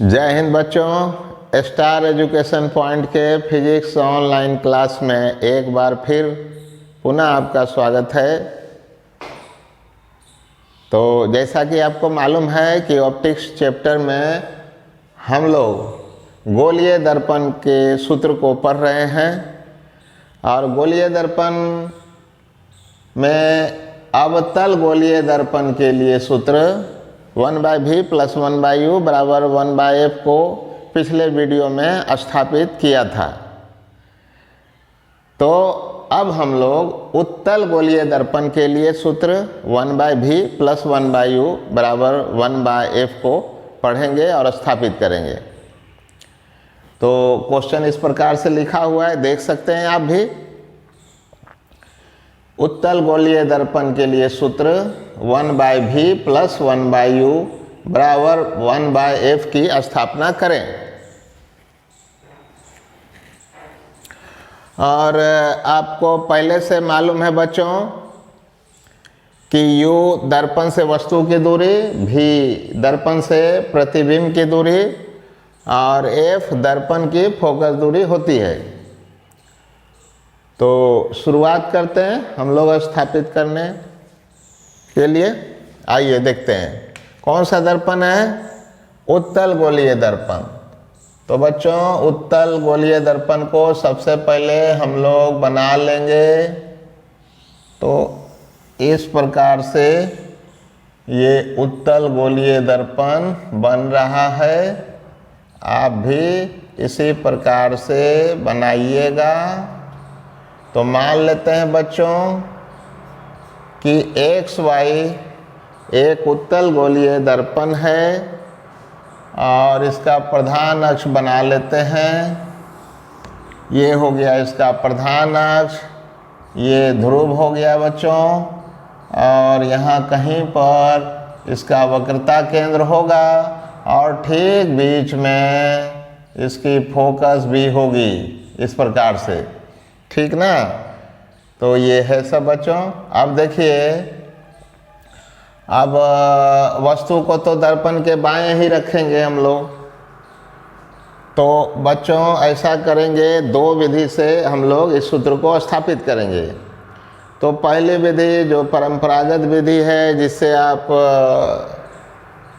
जय हिंद बच्चों। Star education point के फिजिक्स ऑनलाइन क्लास में एक बार फिर पुनः आपका स्वागत है। तो जैसा कि आपको मालूम है कि ऑप्टिक्स चैप्टर में हम लोग गोलीय दर्पण के सूत्र को पढ़ रहे हैं और गोलीय दर्पण में अवतल गोलीय दर्पण के लिए सूत्र 1/v + 1/u बराबर 1/f को पिछले वीडियो में स्थापित किया था। तो अब हम लोग उत्तल गोलीय दर्पण के लिए सूत्र 1/v + 1/u बराबर 1/f को पढ़ेंगे और स्थापित करेंगे। तो क्वेश्चन इस प्रकार से लिखा हुआ है, देख सकते हैं आप भी। उत्तल गोलीय दर्पण के लिए सूत्र 1/v + 1/u बराबर 1/f की स्थापना करें। और आपको पहले से मालूम है बच्चों कि u दर्पण से वस्तु की दूरी, v दर्पण से प्रतिबिंब की दूरी और f दर्पण की फोकस दूरी होती है। तो शुरुआत करते हैं हम लोग स्थापित करने के लिए। आइए देखते हैं कौन सा दर्पण है, उत्तल गोलीय दर्पण। तो बच्चों उत्तल गोलीय दर्पण को सबसे पहले हम लोग बना लेंगे। तो इस प्रकार से ये उत्तल गोलीय दर्पण बन रहा है। आप भी इसी प्रकार से बनाइएगा। तो मान लेते हैं बच्चों कि XY एक उत्तल गोलीय दर्पण है और इसका प्रधान अक्ष बना लेते हैं। ये हो गया इसका प्रधान अक्ष, ये ध्रुव हो गया बच्चों। और यहाँ कहीं पर इसका वक्रता केंद्र होगा और ठीक बीच में इसकी फोकस भी होगी इस प्रकार से, ठीक ना। तो ये है सब बच्चों। अब देखिए, अब वस्तु को तो दर्पण के बाएं ही रखेंगे हम लोग। तो बच्चों ऐसा करेंगे, दो विधि से हम लोग इस सूत्र को स्थापित करेंगे। तो पहली विधि जो परंपरागत विधि है, जिससे आप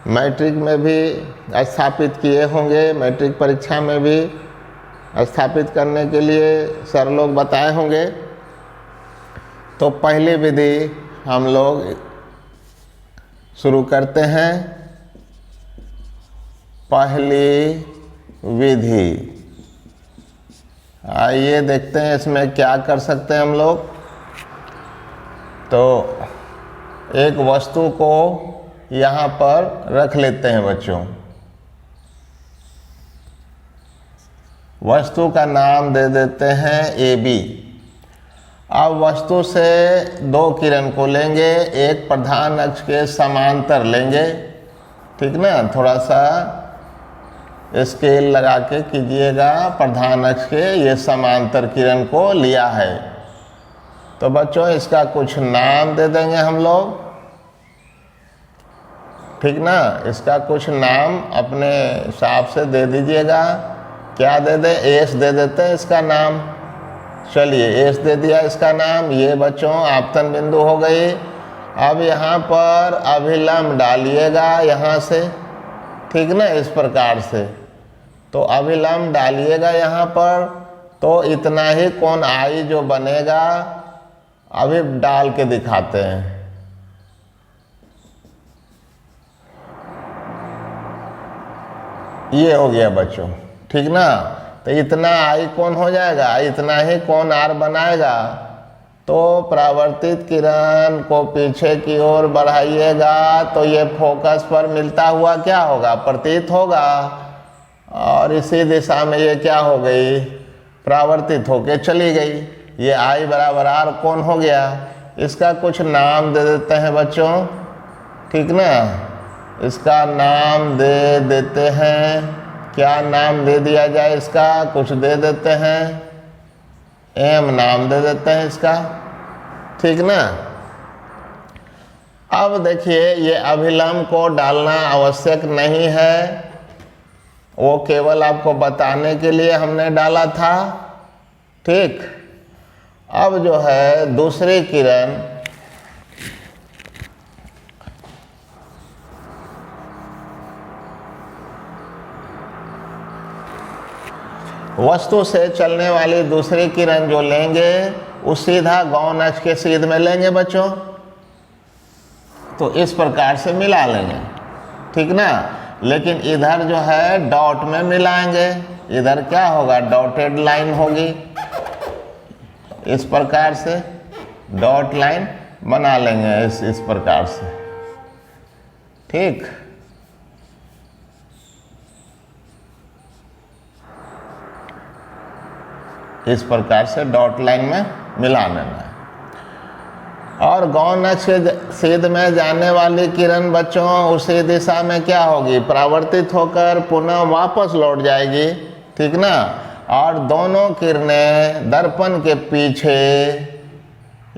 मैट्रिक में भी स्थापित किए होंगे, मैट्रिक परीक्षा में भी स्थापित करने के लिए सर लोग बताए होंगे। तो पहली विधि हम लोग शुरू करते हैं। पहली विधि, आइए देखते हैं इसमें क्या कर सकते हैं हम लोग। तो एक वस्तु को यहाँ पर रख लेते हैं बच्चों। वस्तु का नाम दे देते हैं AB। अब वस्तु से दो किरण को लेंगे, एक प्रधान अक्ष के समांतर लेंगे, ठीक ना। थोड़ा सा स्केल लगा के कीजिएगा। प्रधान अक्ष के ये समांतर किरण को लिया है। तो बच्चों इसका कुछ नाम दे देंगे हम लोग, ठीक ना। इसका कुछ नाम अपने हिसाब से दे दीजिएगा। क्या दे दे, एस दे देते हैं इसका नाम। चलिए एस दे दिया इसका नाम। ये बच्चों आपतन बिंदु हो गई। अब यहाँ पर अभिलंब डालिएगा यहाँ से, ठीक ना, इस प्रकार से। तो अभिलंब डालिएगा यहाँ पर। तो इतना ही कोण आई जो बनेगा, अभी डाल के दिखाते हैं। ये हो गया बच्चों, ठीक ना। तो इतना आई कोण हो जाएगा, इतना ही कोण R बनाएगा। तो परावर्तित किरण को पीछे की ओर बढ़ाइएगा तो ये फोकस पर मिलता हुआ क्या होगा, प्रतीत होगा। और इसी दिशा में ये क्या हो गई, परावर्तित होके चली गई। ये I बराबर R कोण हो गया। इसका कुछ नाम दे देते हैं बच्चों, ठीक ना। इसका नाम दे देते हैं, क्या नाम दे दिया जाए इसका, कुछ दे देते हैं, M नाम दे देते हैं इसका, ठीक ना। अब देखिए ये अभिलंब को डालना आवश्यक नहीं है। वो केवल आपको बताने के लिए हमने डाला था, ठीक। अब जो है दूसरी किरण वस्तु से चलने वाली दूसरी किरण जो लेंगे वो सीधा गौण अक्ष के सीध में लेंगे बच्चों, तो इस प्रकार से मिला लेंगे, ठीक ना। लेकिन इधर जो है डॉट में मिलाएंगे, इधर क्या होगा, डॉटेड लाइन होगी, इस प्रकार से डॉट लाइन बना लेंगे इस प्रकार से, ठीक। इस प्रकार से डॉट लाइन में मिला लेना है। और गौण अक्ष के सीध में जाने वाली किरण बच्चों उसी दिशा में क्या होगी, परावर्तित होकर पुनः वापस लौट जाएगी, ठीक ना। और दोनों किरणें दर्पण के पीछे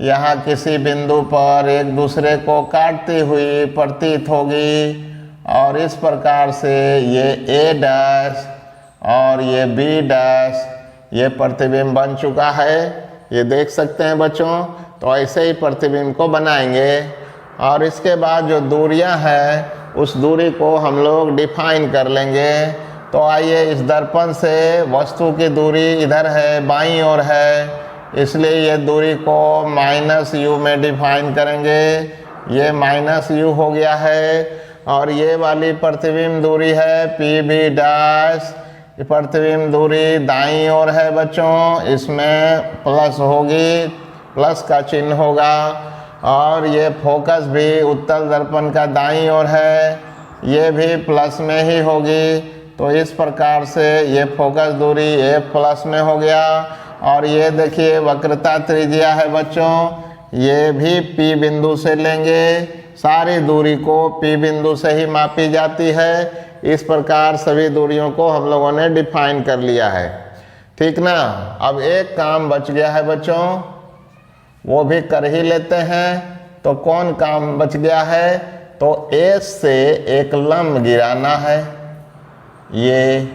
यहाँ किसी बिंदु पर एक दूसरे को काटती हुई प्रतीत होगी, और इस प्रकार से ये ए डैश और ये बी डैश ये प्रतिबिंब बन चुका है, ये देख सकते हैं बच्चों। तो ऐसे ही प्रतिबिंब को बनाएंगे, और इसके बाद जो दूरियां हैं उस दूरी को हम लोग डिफाइन कर लेंगे। तो आइए, इस दर्पण से वस्तु की दूरी इधर है, बाईं ओर है, इसलिए ये दूरी को -u में डिफाइन करेंगे। ये -u हो गया है, और ये वाली प्रतिबिंब दूरी है PB डैश, प्रतिबिंब दूरी दाईं ओर है बच्चों, इसमें प्लस होगी, प्लस का चिन्ह होगा। और ये फोकस भी उत्तल दर्पण का दाईं ओर है, ये भी प्लस में ही होगी। तो इस प्रकार से ये फोकस दूरी ये प्लस में हो गया। और ये देखिए वक्रता त्रिज्या है बच्चों, ये भी P बिंदु से लेंगे, सारी दूरी को P बिंदु से ही मापी जाती है। इस प्रकार सभी दूरियों को हम लोगों ने डिफाइन कर लिया है, ठीक ना। अब एक काम बच गया है बच्चों, वो भी कर ही लेते हैं। तो कौन काम बच गया है, तो S से एक लंब गिराना है। ये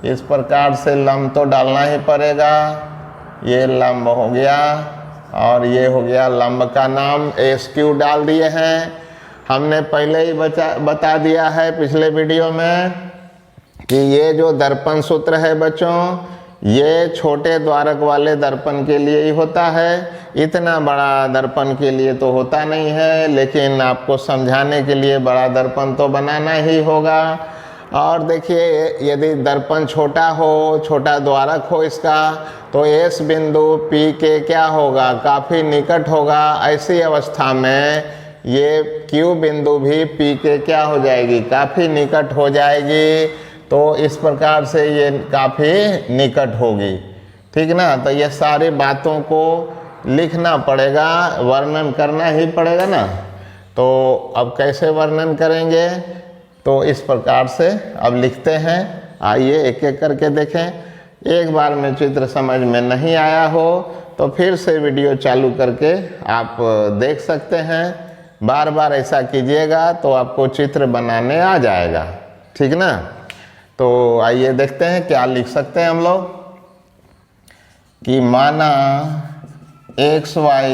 इस प्रकार से लंब तो डालना ही पड़ेगा, ये लंब हो गया, और ये हो गया लंब का नाम SQ डाल दिए हैं। हमने पहले ही बता दिया है पिछले वीडियो में कि ये जो दर्पण सूत्र है बच्चों, ये छोटे द्वारक वाले दर्पण के लिए ही होता है, इतना बड़ा दर्पण के लिए तो होता नहीं है। लेकिन आपको समझाने के लिए बड़ा दर्पण तो बनाना ही होगा। और देखिए, यदि दर्पण छोटा हो, छोटा द्वारक हो इसका, तो S बिंदु P के क्या होगा, काफ़ी निकट होगा। ऐसी अवस्था में ये Q बिंदु भी P के क्या हो जाएगी, काफ़ी निकट हो जाएगी। तो इस प्रकार से ये काफ़ी निकट होगी, ठीक ना। तो ये सारी बातों को लिखना पड़ेगा, वर्णन करना ही पड़ेगा ना। तो अब कैसे वर्णन करेंगे, तो इस प्रकार से अब लिखते हैं। आइए एक एक करके देखें। एक बार में चित्र समझ में नहीं आया हो तो फिर से वीडियो चालू करके आप देख सकते हैं। बार बार ऐसा कीजिएगा तो आपको चित्र बनाने आ जाएगा, ठीक ना। तो आइए देखते हैं क्या लिख सकते हैं हम लोग कि माना XY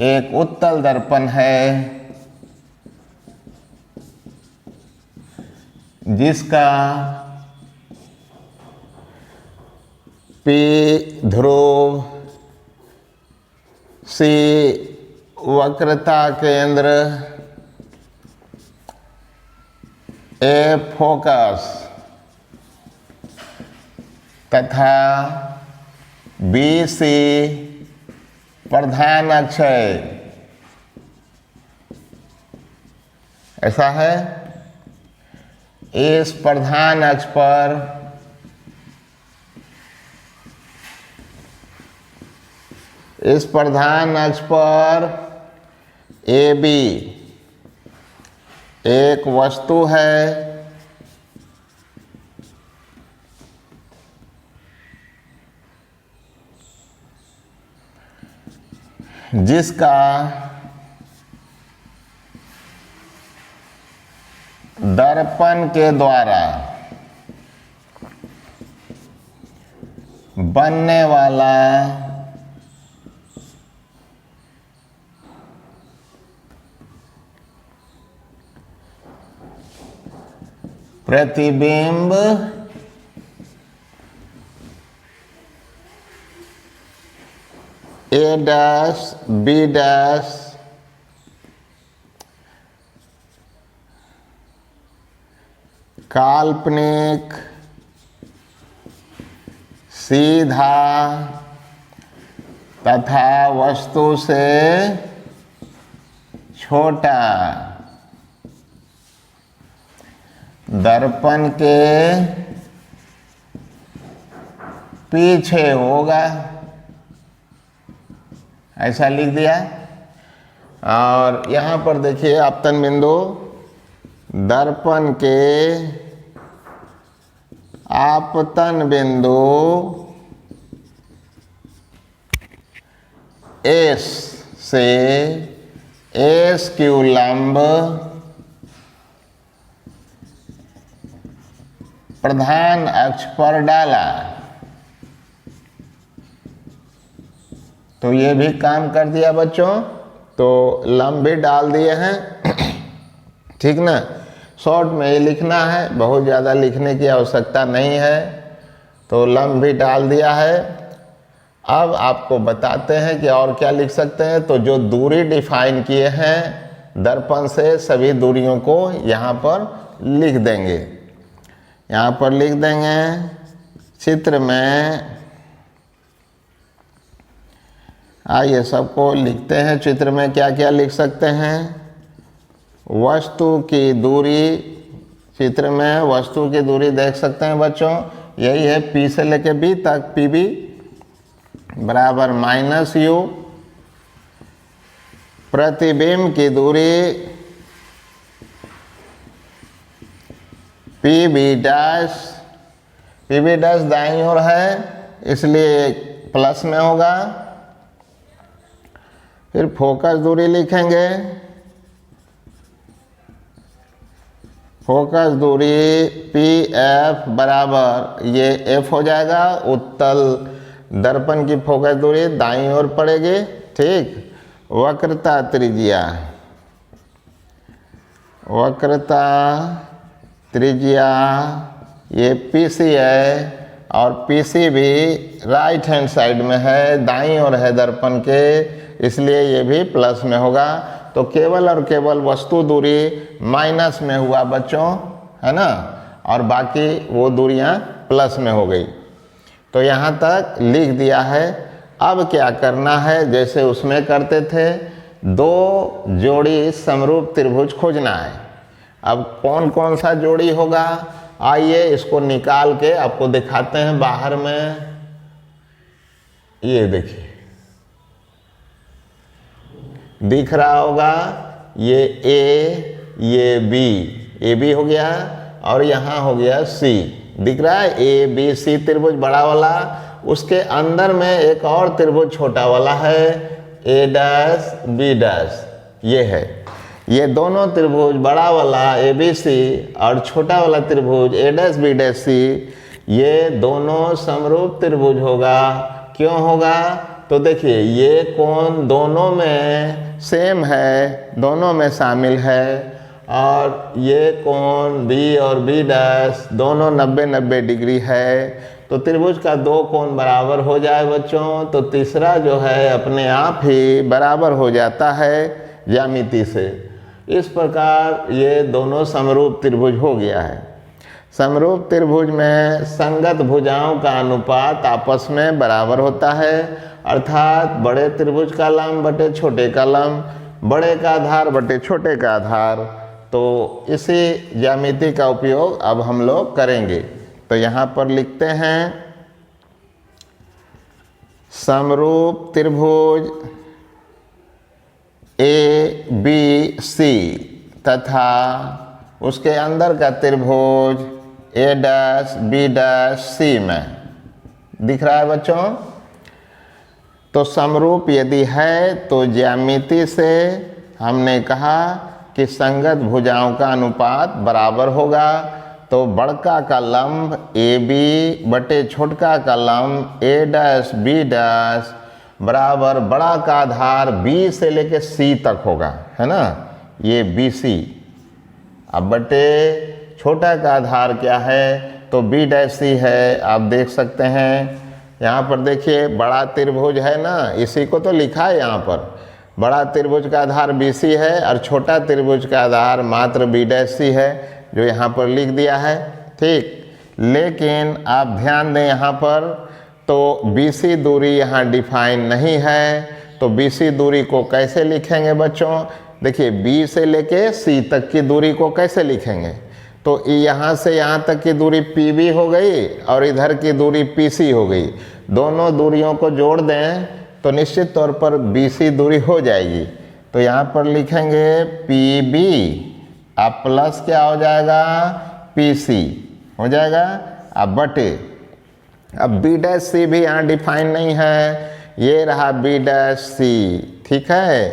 एक उत्तल दर्पण है जिसका P ध्रुव, C वक्रता केंद्र, A फोकस तथा BC प्रधान अक्ष है। ऐसा है। इस प्रधान अक्ष पर AB एक वस्तु है जिसका दर्पण के द्वारा बनने वाला प्रतिबिंब ए डैश बी डैश काल्पनिक सीधा तथा वस्तु से छोटा दर्पण के पीछे होगा, ऐसा लिख दिया। और यहाँ पर देखिए आपतन बिंदु दर्पण के आपतन बिंदु एस से एस क्यू लंब प्रधान अक्ष पर डाला। तो ये भी काम कर दिया बच्चों, तो लंब भी डाल दिए हैं ठीक ना। शॉर्ट में ही लिखना है, बहुत ज़्यादा लिखने की आवश्यकता नहीं है। तो लंब भी डाल दिया है। अब आपको बताते हैं कि और क्या लिख सकते हैं। तो जो दूरी डिफाइन किए हैं दर्पण से, सभी दूरियों को यहाँ पर लिख देंगे। यहाँ पर लिख देंगे चित्र में। आइए सबको लिखते हैं। चित्र में क्या क्या लिख सकते हैं। वस्तु की दूरी, चित्र में वस्तु की दूरी देख सकते हैं बच्चों, यही है P से लेके B तक, PB बराबर -U। प्रतिबिंब की दूरी PB डैश, PB डैश दाईं ओर है इसलिए प्लस में होगा। फिर फोकस दूरी लिखेंगे। फोकस दूरी PF बराबर, ये F हो जाएगा, उत्तल दर्पण की फोकस दूरी दाईं ओर पड़ेगी ठीक। वक्रता त्रिज्या, वक्रता त्रिज्या ये PC है और PC भी राइट हैंड साइड में है, दाईं ओर है दर्पण के, इसलिए ये भी प्लस में होगा। तो केवल और केवल वस्तु दूरी माइनस में हुआ बच्चों, है ना, और बाकी वो दूरियां प्लस में हो गई। तो यहाँ तक लिख दिया है। अब क्या करना है, जैसे उसमें करते थे, दो जोड़ी समरूप त्रिभुज खोजना है। अब कौन कौन सा जोड़ी होगा, आइए इसको निकाल के आपको दिखाते हैं बाहर में। ये देखिए दिख रहा होगा, ये A, ये B हो गया और यहाँ हो गया C। दिख रहा है ABC त्रिभुज बड़ा वाला, उसके अंदर में एक और त्रिभुज छोटा वाला है A डैश B डैश, ये है। ये दोनों त्रिभुज बड़ा वाला ABC और छोटा वाला त्रिभुज A dash B dash C, ये दोनों समरूप त्रिभुज होगा। क्यों होगा, तो देखिए ये कोण दोनों में सेम है, दोनों में शामिल है, और ये कोण B और B डैश दोनों 90-90 डिग्री है। तो त्रिभुज का दो कोण बराबर हो जाए बच्चों, तो तीसरा जो है अपने आप ही बराबर हो जाता है ज्यामिति से। इस प्रकार ये दोनों समरूप त्रिभुज हो गया है। समरूप त्रिभुज में संगत भुजाओं का अनुपात आपस में बराबर होता है, अर्थात बड़े त्रिभुज का लंब बटे छोटे का लंब, बड़े का आधार बटे छोटे का आधार। तो इसी ज्यामिति का उपयोग अब हम लोग करेंगे। तो यहाँ पर लिखते हैं समरूप त्रिभुज ABC तथा उसके अंदर का त्रिभुज A dash B dash C में दिख रहा है बच्चों। तो समरूप यदि है तो ज्यामिति से हमने कहा कि संगत भुजाओं का अनुपात बराबर होगा। तो बड़का का लंब ए बी बटे छोटका का लंब ए डैश बी डैश बराबर बड़ा का आधार बी से लेके सी तक होगा, है ना, ये बी सी। अब बटे छोटा का आधार क्या है, तो बी डैश सी है। आप देख सकते हैं यहाँ पर, देखिए बड़ा त्रिभुज है ना, इसी को तो लिखा है यहाँ पर, बड़ा त्रिभुज का आधार बी सी है और छोटा त्रिभुज का आधार मात्र बी डैश सी है, जो यहाँ पर लिख दिया है, ठीक। लेकिन आप ध्यान दें यहाँ पर, तो बी सी दूरी यहाँ डिफाइन नहीं है, तो बी सी दूरी को कैसे लिखेंगे बच्चों, देखिए बी से लेके सी तक की दूरी को कैसे लिखेंगे, तो यहाँ से यहाँ तक की दूरी पी बी हो गई और इधर की दूरी पी सी हो गई। दोनों दूरियों को जोड़ दें तो निश्चित तौर पर बी सी दूरी हो जाएगी। तो यहाँ पर लिखेंगे पी बी, अब प्लस क्या हो जाएगा, पी सी हो जाएगा। अब बटे, अब बी डैश सी भी यहाँ डिफाइन नहीं है, ये रहा बी डैश सी, ठीक है।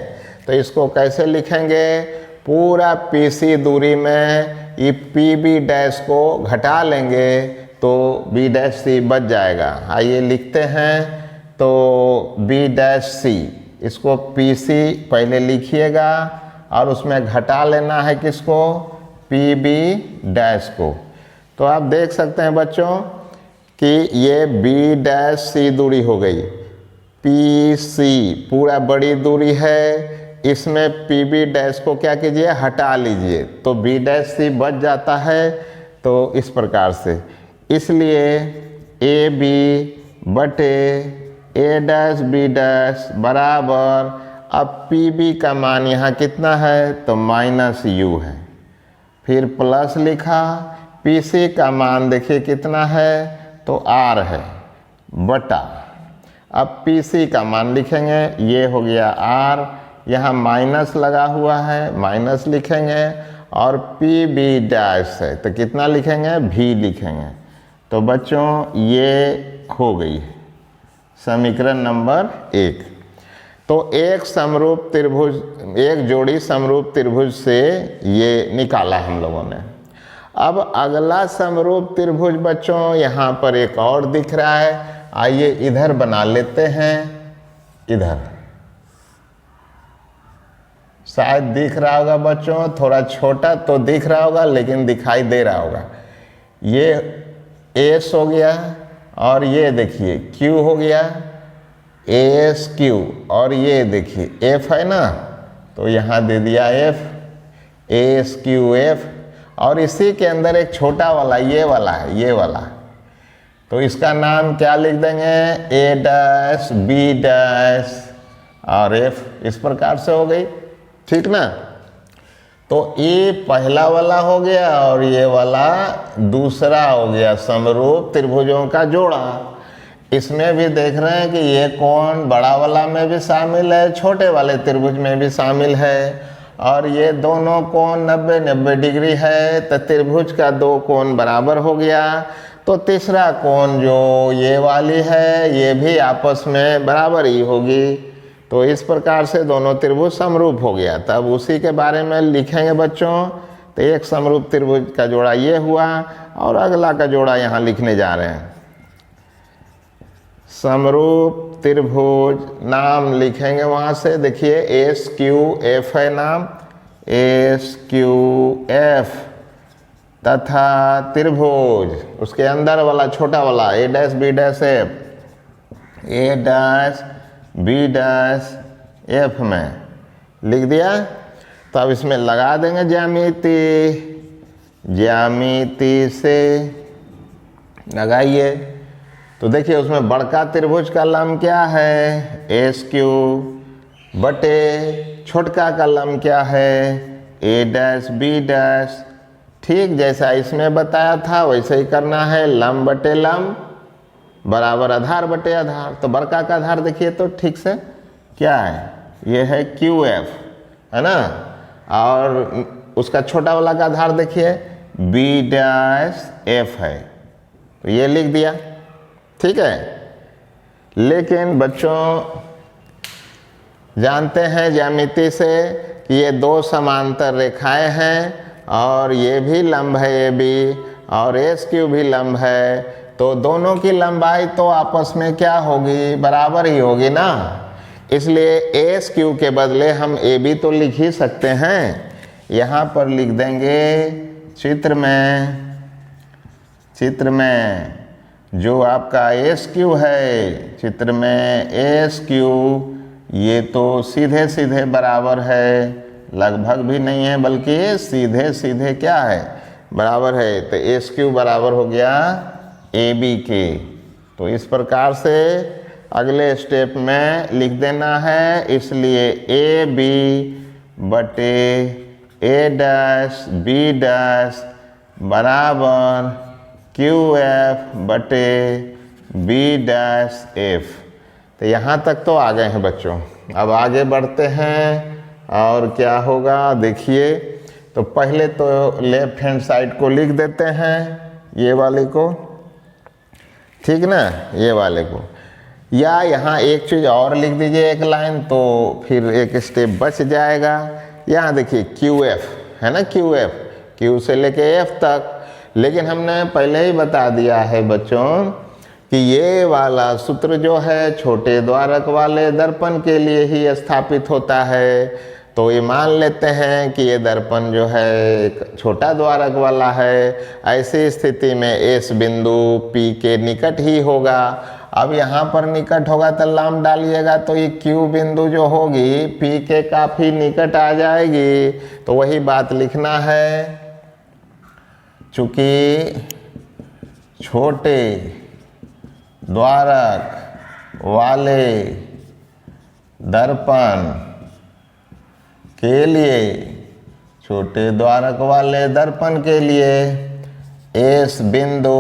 तो इसको कैसे लिखेंगे, पूरा पी सी दूरी में ये पी बी डैश को घटा लेंगे तो बी डैश सी बच जाएगा। आइए लिखते हैं, तो बी डैश सी, इसको पी सी पहले लिखिएगा और उसमें घटा लेना है किसको, पी बी डैश को। तो आप देख सकते हैं बच्चों कि ये बी डैश सी दूरी हो गई, पी सी पूरा बड़ी दूरी है, इसमें पी बी डैश को क्या कीजिए, हटा लीजिए, तो बी डैश सी बच जाता है। तो इस प्रकार से, इसलिए ए बी बटे ए डैश बी डैश बराबर, अब पी बी का मान यहाँ कितना है, तो माइनस यू है, फिर प्लस लिखा, पी सी का मान देखिए कितना है, तो आर है, बटा, अब पी सी का मान लिखेंगे, ये हो गया आर, यहाँ माइनस लगा हुआ है, माइनस लिखेंगे, और पी बी डैश है तो कितना लिखेंगे, भी लिखेंगे। तो बच्चों ये हो गई समीकरण नंबर 1। तो एक समरूप त्रिभुज, एक जोड़ी समरूप त्रिभुज से ये निकाला हम लोगों ने। अब अगला समरूप त्रिभुज बच्चों यहाँ पर एक और दिख रहा है, आइए इधर बना लेते हैं, इधर शायद दिख रहा होगा बच्चों, थोड़ा छोटा तो दिख रहा होगा लेकिन दिखाई दे रहा होगा। ये एस हो गया और ये देखिए क्यू हो गया, एस क्यू, और ये देखिए एफ है ना, तो यहाँ दे दिया एफ, एस क्यू एफ, और इसी के अंदर एक छोटा वाला ये वाला है, ये वाला, तो इसका नाम क्या लिख देंगे, ए डैश बी डैश और एफ, इस प्रकार से हो गई, ठीक ना। तो ये पहला वाला हो गया और ये वाला दूसरा हो गया समरूप त्रिभुजों का जोड़ा। इसमें भी देख रहे हैं कि ये कोण बड़ा वाला में भी शामिल है, छोटे वाले त्रिभुज में भी शामिल है, और ये दोनों कोण 90-90 डिग्री है, तो त्रिभुज का 2 कोण बराबर हो गया। तो तीसरा कोण जो ये वाली है ये भी आपस में बराबर ही होगी। तो इस प्रकार से दोनों त्रिभुज समरूप हो गया। तब उसी के बारे में लिखेंगे बच्चों। तो एक समरूप त्रिभुज का जोड़ा ये हुआ और अगला का जोड़ा यहाँ लिखने जा रहे हैं। समरूप त्रिभुज नाम लिखेंगे वहाँ से, देखिए एस क्यू एफ है नाम, एस क्यू एफ, तथा त्रिभुज उसके अंदर वाला छोटा वाला ए डैश बी डैश एफ, ए डैश बी डैश एफ में लिख दिया। तो अब इसमें लगा देंगे ज्यामिति, ज्यामिति से लगाइए। तो देखिए उसमें बड़का त्रिभुज का लंब क्या है, एस क्यू, बटे छोटका का लंब क्या है, ए डैश बी डैश। ठीक जैसा इसमें बताया था वैसे ही करना है, लंब बटे लंब बराबर आधार बटे आधार। तो बड़का का आधार देखिए तो ठीक से क्या है, ये है क्यू एफ, है ना, और उसका छोटा वाला का आधार देखिए बी डैश एफ है, तो ये लिख दिया, ठीक है। लेकिन बच्चों जानते हैं ज्यामिति से कि ये 2 समांतर रेखाएं हैं और ये भी लंब है ए बी, और एस क्यू भी लंब है, तो दोनों की लंबाई तो आपस में क्या होगी, बराबर ही होगी ना। इसलिए एस क्यू के बदले हम ए बी तो लिख ही सकते हैं। यहाँ पर लिख देंगे चित्र में जो आपका एस क्यू है, चित्र में एस क्यू ये तो सीधे सीधे बराबर है, लगभग भी नहीं है बल्कि सीधे सीधे क्या है, बराबर है। तो एस क्यू बराबर हो गया ए बी के। तो इस प्रकार से अगले स्टेप में लिख देना है। इसलिए ए बी बटे ए डैश बी डैश बराबर क्यू एफ बटे बी डैश एफ। तो यहाँ तक तो आ गए हैं बच्चों। अब आगे बढ़ते हैं और क्या होगा देखिए। तो पहले तो लेफ्ट हैंड साइड को लिख देते हैं, ये वाले को, ठीक ना, ये वाले को। या यहाँ एक चीज़ और लिख दीजिए एक लाइन, तो फिर एक स्टेप बच जाएगा। यहाँ देखिए क्यू एफ है ना, क्यू एफ, क्यू से लेके एफ तक। लेकिन हमने पहले ही बता दिया है बच्चों कि ये वाला सूत्र जो है छोटे द्वारक वाले दर्पण के लिए ही स्थापित होता है। तो ये मान लेते हैं कि ये दर्पण जो है एक छोटा द्वारक वाला है। ऐसी स्थिति में एस बिंदु पी के निकट ही होगा। अब यहाँ पर निकट होगा तो लाम डालिएगा तो ये क्यू बिंदु जो होगी पी के काफ़ी निकट आ जाएगी। तो वही बात लिखना है, चूँकि छोटे द्वारक वाले दर्पण के लिए, छोटे द्वारक वाले दर्पण के लिए एस बिंदु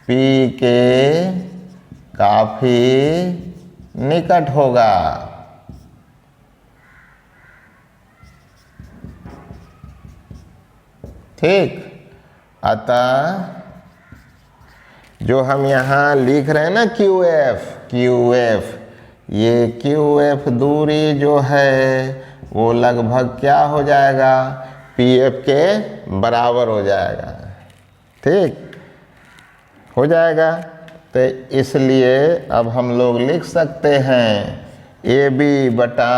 पी के काफ़ी निकट होगा। ठीक, अतः जो हम यहाँ लिख रहे हैं ना क्यू एफ, ये क्यू एफ दूरी जो है वो लगभग क्या हो जाएगा, पी एफ के बराबर हो जाएगा। ठीक हो जाएगा। तो इसलिए अब हम लोग लिख सकते हैं ए बी बटा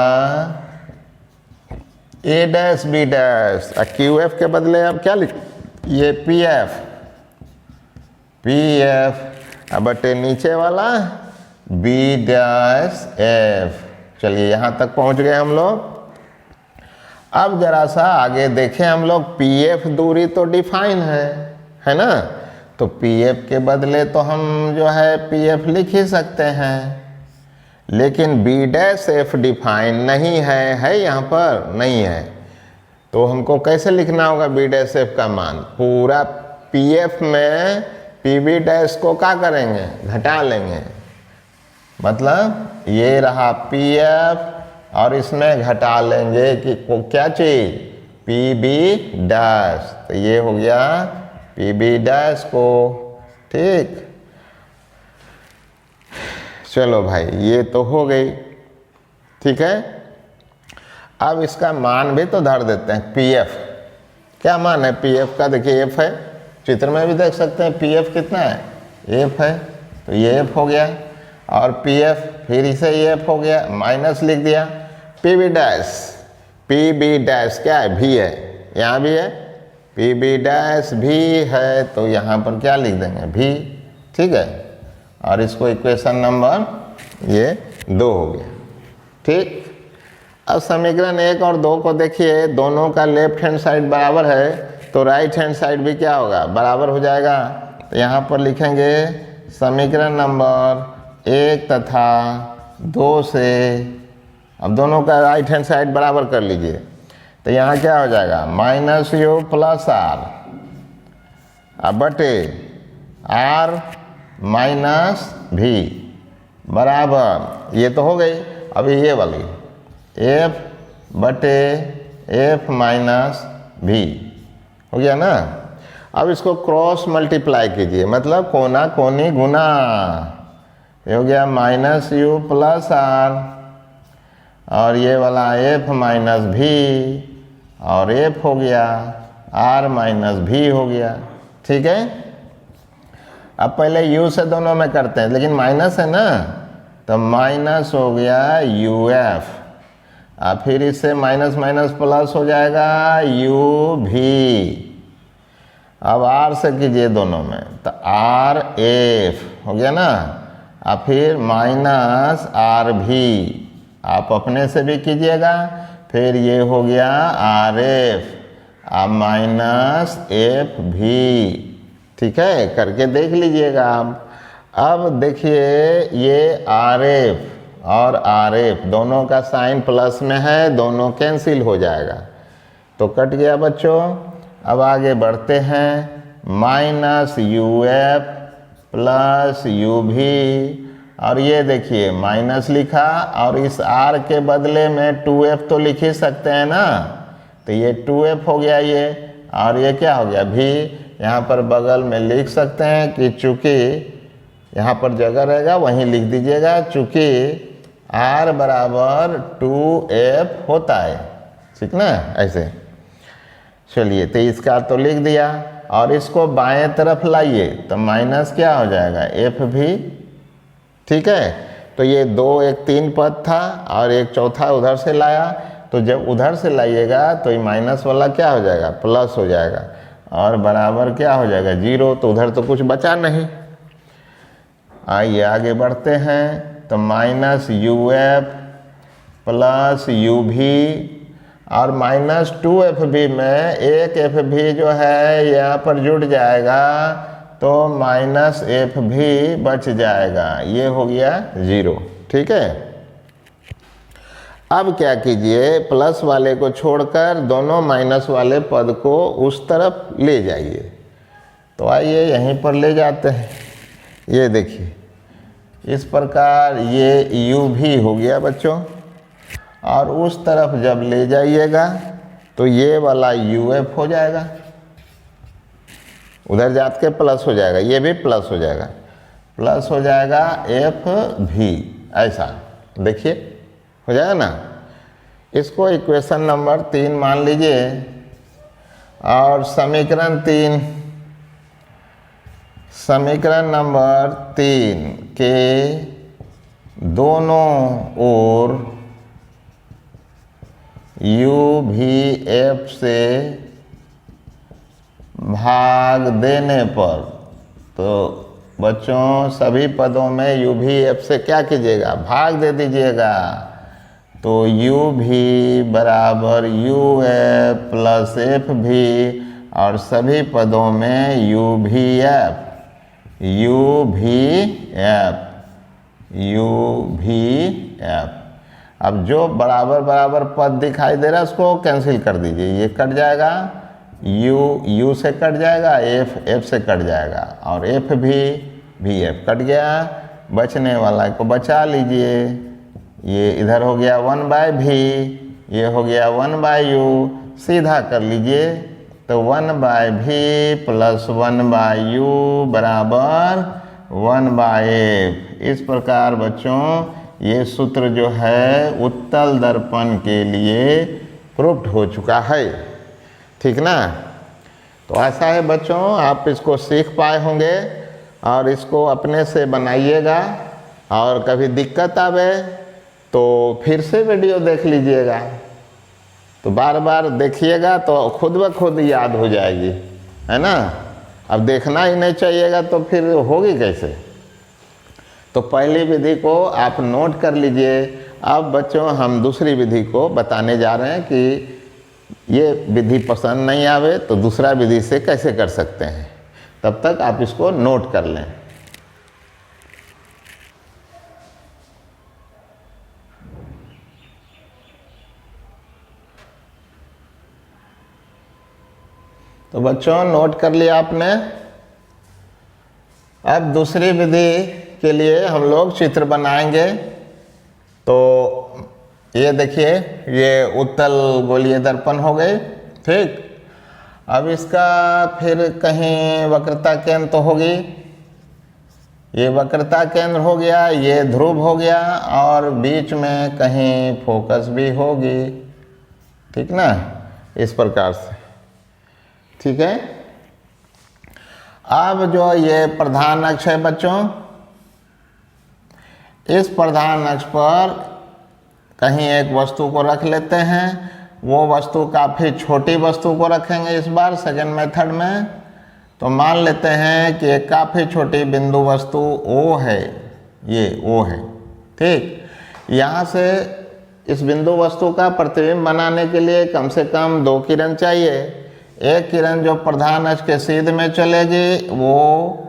A dash B dash. Q F के बदले अब क्या लिख, ये पी एफ बटे नीचे वाला बी डैश एफ। चलिए यहाँ तक पहुँच गए हम लोग। अब जरा सा आगे देखें हम लोग, पी एफ दूरी तो डिफाइन है ना। तो पी एफ के बदले तो हम जो है पी एफ लिख ही सकते हैं, लेकिन बी डैश एफ डिफाइन नहीं है यहाँ पर नहीं है। तो हमको कैसे लिखना होगा बी डैश एफ का मान, पूरा पी एफ में पी बी डैश को क्या करेंगे, घटा लेंगे। मतलब ये रहा पी एफ और इसमें घटा लेंगे कि क्या चीज़, पी बी डैश। तो ये हो गया पी बी डैश को। ठीक, चलो भाई ये तो हो गई। ठीक है, अब इसका मान भी तो धर देते हैं। पी एफ क्या मान है, पी एफ का देखिए एफ है, चित्र में भी देख सकते हैं पी एफ कितना है, एफ है। तो ये एफ हो गया और पी एफ फिर इसे ये एफ हो गया, माइनस लिख दिया। पी बी डैश क्या है, भी है, यहाँ भी है, पी बी डैश भी है। तो यहाँ पर क्या लिख देंगे, भी। ठीक है, और इसको इक्वेशन नंबर ये 2 हो गया। ठीक, अब समीकरण 1 और 2 को देखिए, दोनों का लेफ्ट हैंड साइड बराबर है तो राइट हैंड साइड भी क्या होगा, बराबर हो जाएगा। तो यहाँ पर लिखेंगे समीकरण नंबर 1 तथा 2 से, अब दोनों का राइट हैंड साइड बराबर कर लीजिए। तो यहाँ क्या हो जाएगा, माइनस यू प्लस आर अब बटे आर माइनस भी बराबर, ये तो हो गई। अभी ये वाली एफ बटे एफ माइनस भी हो गया ना। अब इसको क्रॉस मल्टीप्लाई कीजिए, मतलब कोना कोनी गुना, ये हो गया माइनस यू प्लस आर और ये वाला एफ माइनस भी और एफ हो गया आर माइनस भी हो गया। ठीक है, अब पहले यू से दोनों में करते हैं, लेकिन माइनस है ना, तो माइनस हो गया यू एफ, और फिर इससे माइनस माइनस प्लस हो जाएगा यू भी। अब आर से कीजिए दोनों में, तो आर एफ हो गया ना, और फिर माइनस आर भी, आप अपने से भी कीजिएगा, फिर ये हो गया आर एफ, अब माइनस एफ भी। ठीक है, करके देख लीजिएगा आप। अब देखिए ये आर एफ और आर एफ दोनों का साइन प्लस में है, दोनों कैंसिल हो जाएगा, तो कट गया बच्चों। अब आगे बढ़ते हैं, minus U F plus you भी, और ये देखिए माइनस लिखा, और इस आर के बदले में 2f तो लिख ही सकते हैं ना, तो ये 2f हो गया ये, और ये क्या हो गया भी। यहाँ पर बगल में लिख सकते हैं कि चूँकि यहाँ पर जगह रहेगा वहीं लिख दीजिएगा, चूँकि r बराबर 2f होता है। ठीक ना, ऐसे चलिए, तो इसका तो लिख दिया, और इसको बाएं तरफ लाइए तो माइनस क्या हो जाएगा एफ भी। ठीक है, तो ये 2 एक 3 पद था और एक चौथा उधर से लाया, तो जब उधर से लाइएगा तो ये माइनस वाला क्या हो जाएगा प्लस हो जाएगा, और बराबर क्या हो जाएगा 0, तो उधर तो कुछ बचा नहीं। आइए आगे बढ़ते हैं, तो minus U F plus you भी, और माइनस 2f भी में एक एफ भी जो है यहाँ पर जुड़ जाएगा, तो माइनस एफ भी बच जाएगा, ये हो गया 0। ठीक है, अब क्या कीजिए, प्लस वाले को छोड़कर दोनों माइनस वाले पद को उस तरफ ले जाइए। तो आइए यहीं पर ले जाते हैं, ये देखिए इस प्रकार ये u भी हो गया बच्चों, और उस तरफ जब ले जाइएगा तो ये वाला uf हो जाएगा, उधर जात के प्लस हो जाएगा, ये भी प्लस हो जाएगा, प्लस हो जाएगा एफ भी, ऐसा देखिए हो जाएगा ना। इसको इक्वेशन नंबर 3 मान लीजिए, और समीकरण नंबर 3 के दोनों ओर u भी f से भाग देने पर, तो बच्चों सभी पदों में u भी f से क्या कीजिएगा भाग दे दीजिएगा, तो u भी बराबर u f प्लस f भी, और सभी पदों में u भी f, u भी f। अब जो बराबर बराबर पद दिखाई दे रहा है उसको कैंसिल कर दीजिए, ये कट जाएगा, u से कट जाएगा, f से कट जाएगा, और f भी f कट गया, बचने वाला को बचा लीजिए, ये इधर हो गया 1/v, ये हो गया 1/u, सीधा कर लीजिए, तो 1/v प्लस 1/u बराबर 1/f। इस प्रकार बच्चों ये सूत्र जो है उत्तल दर्पण के लिए प्रूव्ड हो चुका है। ठीक ना, तो ऐसा है बच्चों, आप इसको सीख पाए होंगे और इसको अपने से बनाइएगा, और कभी दिक्कत आवे तो फिर से वीडियो देख लीजिएगा, तो बार बार देखिएगा तो खुद ब खुद याद हो जाएगी, है ना। अब देखना ही नहीं चाहिएगा तो फिर होगी कैसे। तो पहली विधि को आप नोट कर लीजिए। अब बच्चों हम दूसरी विधि को बताने जा रहे हैं कि ये विधि पसंद नहीं आवे तो दूसरा विधि से कैसे कर सकते हैं, तब तक आप इसको नोट कर लें। तो बच्चों नोट कर लिया आपने। अब दूसरी विधि के लिए हम लोग चित्र बनाएंगे। तो ये देखिए ये उत्तल गोलीय दर्पण हो गए, ठीक। अब इसका फिर कहीं वक्रता केंद्र तो होगी, ये वक्रता केंद्र हो गया, ये ध्रुव हो गया, और बीच में कहीं फोकस भी होगी, ठीक ना, इस प्रकार से। ठीक है। अब जो ये प्रधान अक्ष है बच्चों, इस प्रधान अक्ष पर कहीं एक वस्तु को रख लेते हैं। वो वस्तु काफ़ी छोटी वस्तु को रखेंगे इस बार सेकंड मेथड में। तो मान लेते हैं कि एक काफ़ी छोटी बिंदु वस्तु O है, ये O है, ठीक। यहाँ से इस बिंदु वस्तु का प्रतिबिंब बनाने के लिए कम से कम 2 किरण चाहिए। एक किरण जो प्रधान अक्ष के सीध में चलेगी, वो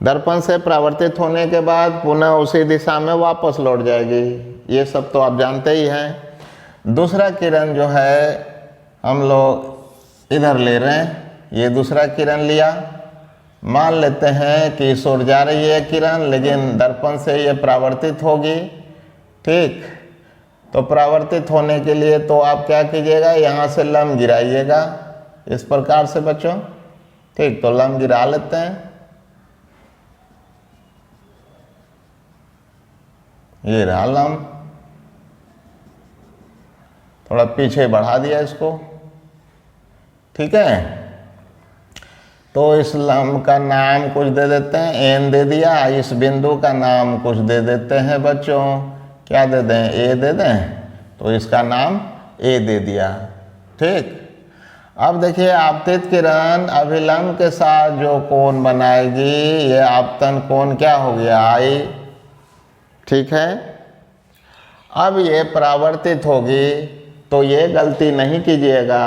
दर्पण से परावर्तित होने के बाद पुनः उसी दिशा में वापस लौट जाएगी। ये सब तो आप जानते ही हैं। दूसरा किरण जो है हम लोग इधर ले रहे हैं, ये दूसरा किरण लिया। मान लेते हैं कि इस ओर जा रही है किरण, लेकिन दर्पण से ये परावर्तित होगी, ठीक। तो परावर्तित होने के लिए तो आप क्या कीजिएगा, यहाँ से लंब गिराइएगा इस प्रकार से बच्चों, ठीक। तो लंब गिरा लेते हैं, ये रहा लंब। थोड़ा पीछे बढ़ा दिया इसको, ठीक है। तो इस लंब का नाम कुछ दे देते हैं, एन दे दिया। इस बिंदु का नाम कुछ दे देते हैं बच्चों, क्या दे दें, ए दे दें। तो इसका नाम ए दे दिया, ठीक। अब देखिए आपतित किरण अभिलंब के साथ जो कोण बनाएगी, ये आपतन कोण क्या हो गया, आई, ठीक है। अब ये परावर्तित होगी, तो ये गलती नहीं कीजिएगा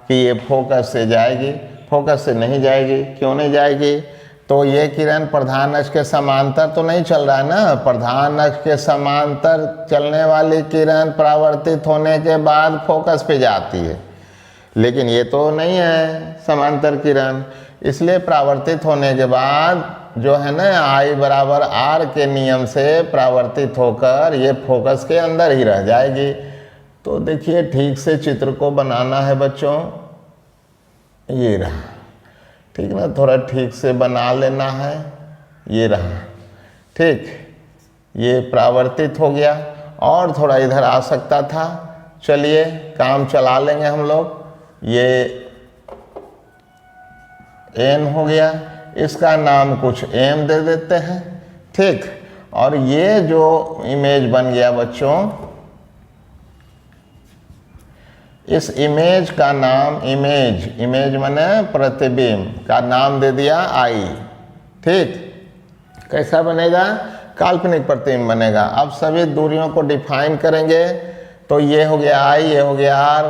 कि ये फोकस से जाएगी। फोकस से नहीं जाएगी। क्यों नहीं जाएगी, तो ये किरण प्रधान अक्ष के समांतर तो नहीं चल रहा है ना। प्रधान अक्ष के समांतर चलने वाली किरण परावर्तित होने के बाद फोकस पे जाती है, लेकिन ये तो नहीं है समांतर किरण। इसलिए परावर्तित होने के बाद जो है ना, I बराबर R के नियम से परावर्तित होकर ये फोकस के अंदर ही रह जाएगी। तो देखिए ठीक से चित्र को बनाना है बच्चों, ये रहा, ठीक ना। थोड़ा ठीक से बना लेना है, ये रहा, ठीक। ये परावर्तित हो गया और थोड़ा इधर आ सकता था। चलिए काम चला लेंगे हम लोग। ये एन हो गया, इसका नाम कुछ एम दे देते हैं, ठीक। और ये जो इमेज बन गया बच्चों, इस इमेज का नाम, इमेज माने प्रतिबिंब, का नाम दे दिया आई, ठीक। कैसा बनेगा, काल्पनिक प्रतिबिंब बनेगा। अब सभी दूरियों को डिफाइन करेंगे। तो ये हो गया आई, ये हो गया आर।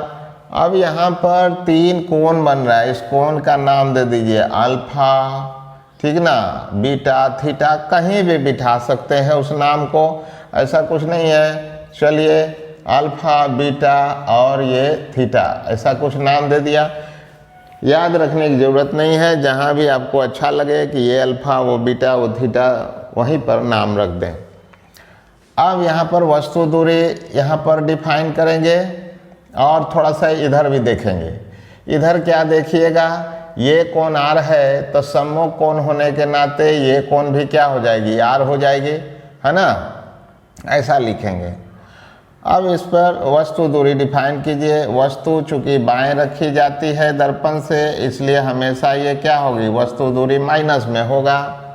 अब यहाँ पर 3 कोण बन रहा है, इस कोण का नाम दे दीजिए अल्फा, ठीक ना, बीटा, थीटा, कहीं भी बिठा सकते हैं उस नाम को, ऐसा कुछ नहीं है। चलिए अल्फा, बीटा और ये थीटा, ऐसा कुछ नाम दे दिया। याद रखने की ज़रूरत नहीं है, जहाँ भी आपको अच्छा लगे कि ये अल्फा, वो बीटा, वो थीटा, वहीं पर नाम रख दें। अब यहाँ पर वस्तु दूरी यहाँ पर डिफाइन करेंगे और थोड़ा सा इधर भी देखेंगे। इधर क्या देखिएगा, ये कोण आर है, तो सम्मुख कोण होने के नाते ये कोण भी क्या हो जाएगी, आर हो जाएगी, है ना। ऐसा लिखेंगे। अब इस पर वस्तु दूरी डिफाइन कीजिए। वस्तु चूँकि बाएं रखी जाती है दर्पण से, इसलिए हमेशा ये क्या होगी, वस्तु दूरी माइनस में होगा।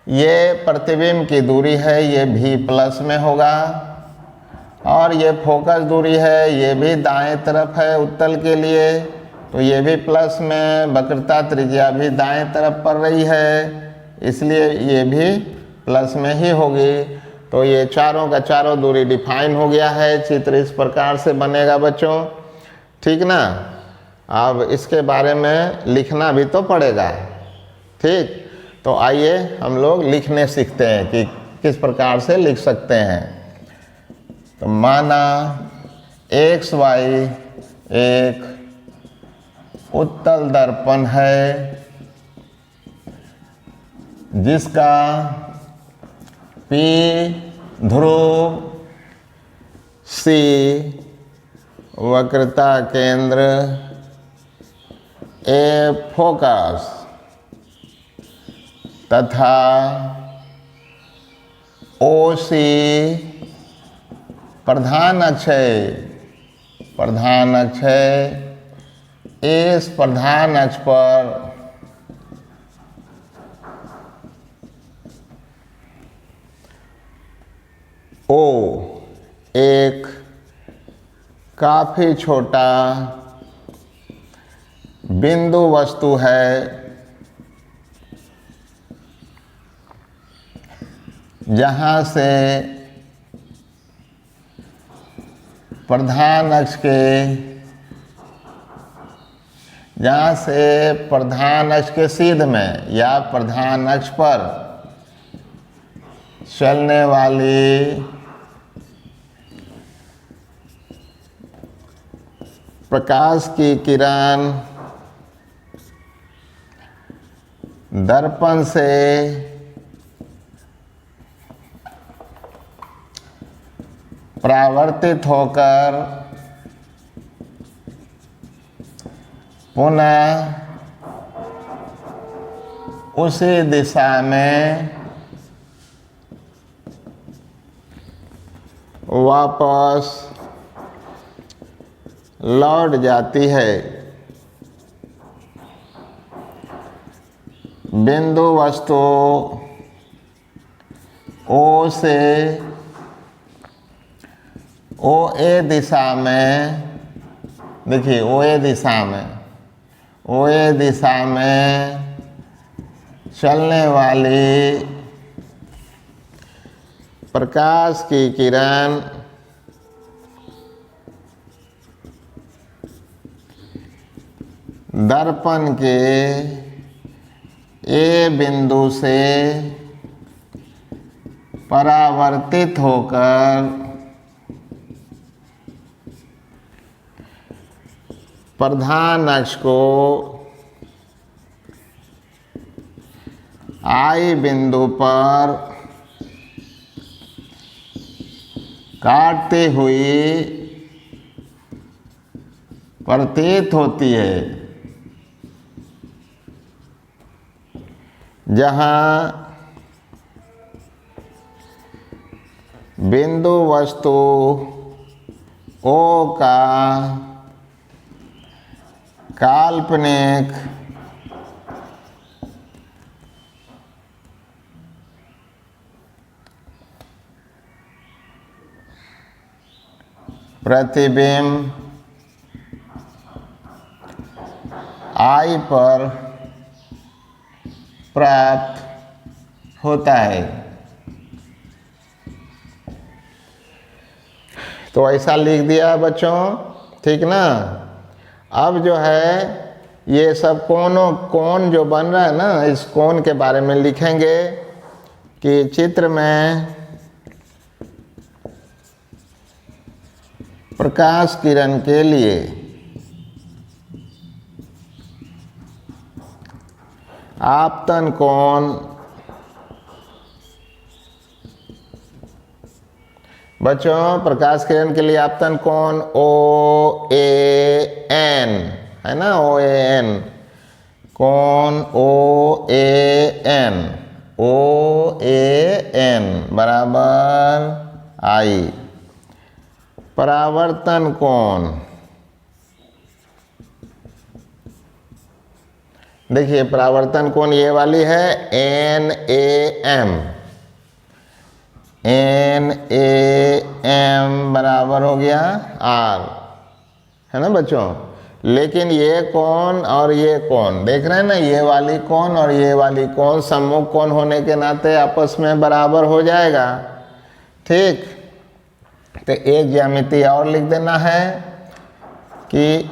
ये प्रतिबिंब की दूरी है, ये भी प्लस में होगा। और ये फोकस दूरी है, ये भी दाएं तरफ है उत्तल के लिए, तो ये भी प्लस में। वक्रता त्रिज्या भी दाएं तरफ पड़ रही है, इसलिए ये भी प्लस में ही होगी। तो ये चारों का चारों दूरी डिफाइन हो गया है। चित्र इस प्रकार से बनेगा बच्चों, ठीक ना। अब इसके बारे में लिखना भी तो पड़ेगा, ठीक। तो आइए हम लोग लिखने सीखते हैं कि किस प्रकार से लिख सकते हैं। तो माना XY एक उत्तल दर्पण है, जिसका P ध्रुव, C वक्रता केंद्र, A फोकस तथा OC प्रधान अक्ष है, इस प्रधान अक्ष पर O एक काफी छोटा बिंदु वस्तु है जहां से प्रधान अक्ष के सीध में या प्रधान अक्ष पर चलने वाली प्रकाश की किरण दर्पण से परावर्तित होकर पुनः उसी दिशा में वापस लौट जाती है। बिंदु वस्तु O से OA दिशा में, देखिए OA दिशा में चलने वाली प्रकाश की किरण दर्पण के A बिंदु से परावर्तित होकर प्रधान अक्ष को I बिंदु पर काटते हुए प्रतीत होती है, जहां बिंदु वस्तु O का काल्पनिक प्रतिबिंब I पर प्राप्त होता है। तो ऐसा लिख दिया बच्चों, ठीक ना। अब जो है ये सब कोण जो बन रहा है ना, इस कोण के बारे में लिखेंगे कि चित्र में प्रकाश किरण के लिए आपतन कोण बच्चों, प्रकाश किरण के लिए आपतन कोण OAN है ना, OAN कोण OAN बराबर I। परावर्तन कोण, देखिए परावर्तन कोण ये वाली है NAM बराबर हो गया R, है ना बच्चों। लेकिन ये कोण और ये कोण देख रहे हैं ना, ये वाली कोण और ये वाली कोण सम्मुख कोण होने के नाते आपस में बराबर हो जाएगा, ठीक। तो एक ज्यामिति और लिख देना है कि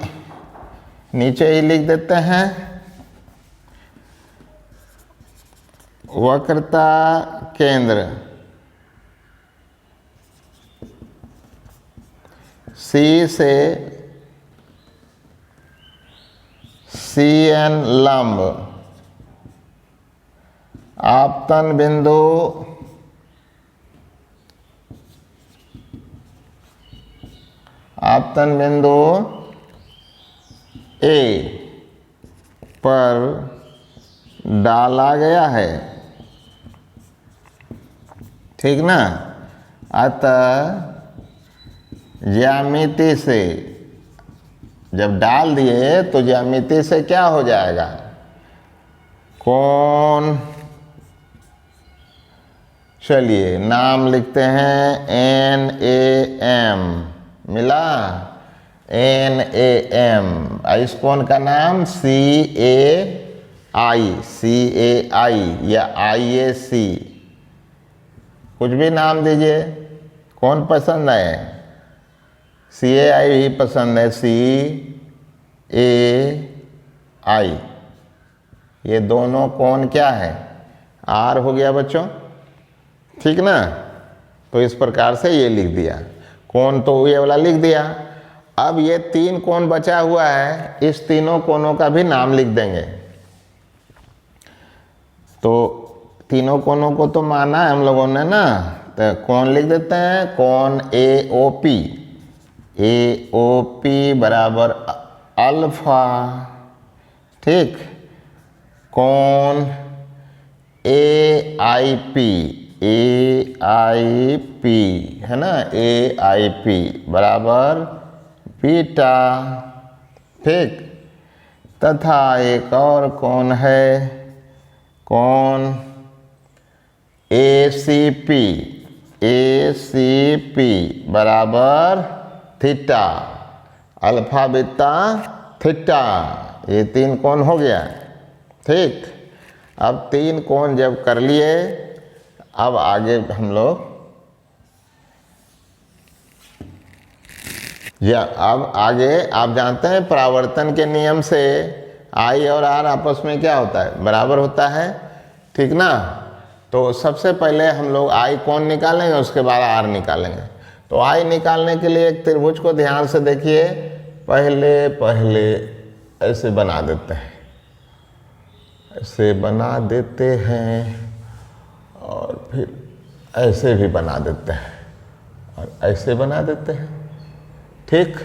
नीचे ही लिख देते हैं, वक्रता केंद्र C से CN लंब आपतन बिंदु A पर डाला गया है, ठीक ना। अतः ज्यामिति से जब डाल दिए तो ज्यामिति से क्या हो जाएगा, कोण, चलिए नाम लिखते हैं NAM, मिला NAM। इस कोण का नाम CAI या IAC, कुछ भी नाम दीजिए। कौन पसंद है, CAI ही पसंद है, CAI। ये दोनों कोण क्या है, R हो गया बच्चों, ठीक ना। तो इस प्रकार से ये लिख दिया, कोण तो ये वाला लिख दिया। अब ये 3 कोण बचा हुआ है, इस तीनों कोणों का भी नाम लिख देंगे। तो तीनों कोणों को तो माना है हम लोगों ने ना, तो कोण लिख देते हैं, कोण AOP बराबर अल्फा, ठीक। कोण AIP है ना, AIP बराबर बीटा, ठीक। तथा एक और कोण है, कोण ACP बराबर थीटा, अल्फा बीटा थीटा। ये 3 कोण हो गया, ठीक। अब 3 कोण जब कर लिए, अब आगे हम लोग अब आगे आप जानते हैं परावर्तन के नियम से I और R आपस में क्या होता है, बराबर होता है, ठीक ना। तो सबसे पहले हम लोग I कोण निकालेंगे, उसके बाद R निकालेंगे। तो I निकालने के लिए एक त्रिभुज को ध्यान से देखिए, पहले ऐसे बना देते हैं, ऐसे बना देते हैं, और फिर ऐसे भी बना देते हैं, और ऐसे बना देते हैं, ठीक।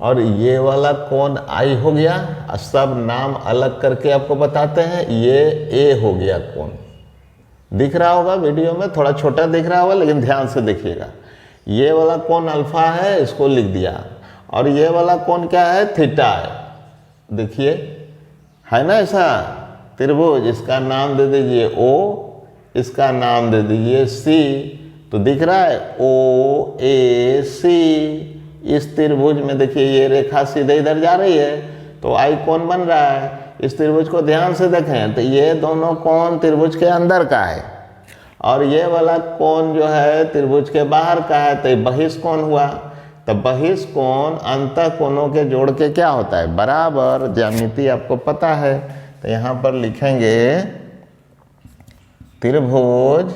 और ये वाला कोण I हो गया, सब नाम अलग करके आपको बताते हैं। ये A हो गया कोण, दिख रहा होगा वीडियो में, थोड़ा छोटा दिख रहा होगा लेकिन ध्यान से देखिएगा। ये वाला कोण अल्फा है, इसको लिख दिया, और ये वाला कोण क्या है, थीटा है। देखिए है ना ऐसा त्रिभुज, इसका नाम दे दीजिए O, इसका नाम दे दीजिए C। तो दिख रहा है OAC। इस त्रिभुज में देखिए ये रेखा सीधे इधर जा रही है, तो I कोण बन रहा है। इस त्रिभुज को ध्यान से देखें तो ये दोनों कोण त्रिभुज के अंदर का है, और ये वाला कोण जो है त्रिभुज के बाहर का है, तो ये बहिष्कोण हुआ। तो बहिष्कोण अंतः कोणों के जोड़ के क्या होता है, बराबर। ज्यामिति आपको पता है, तो यहाँ पर लिखेंगे त्रिभुज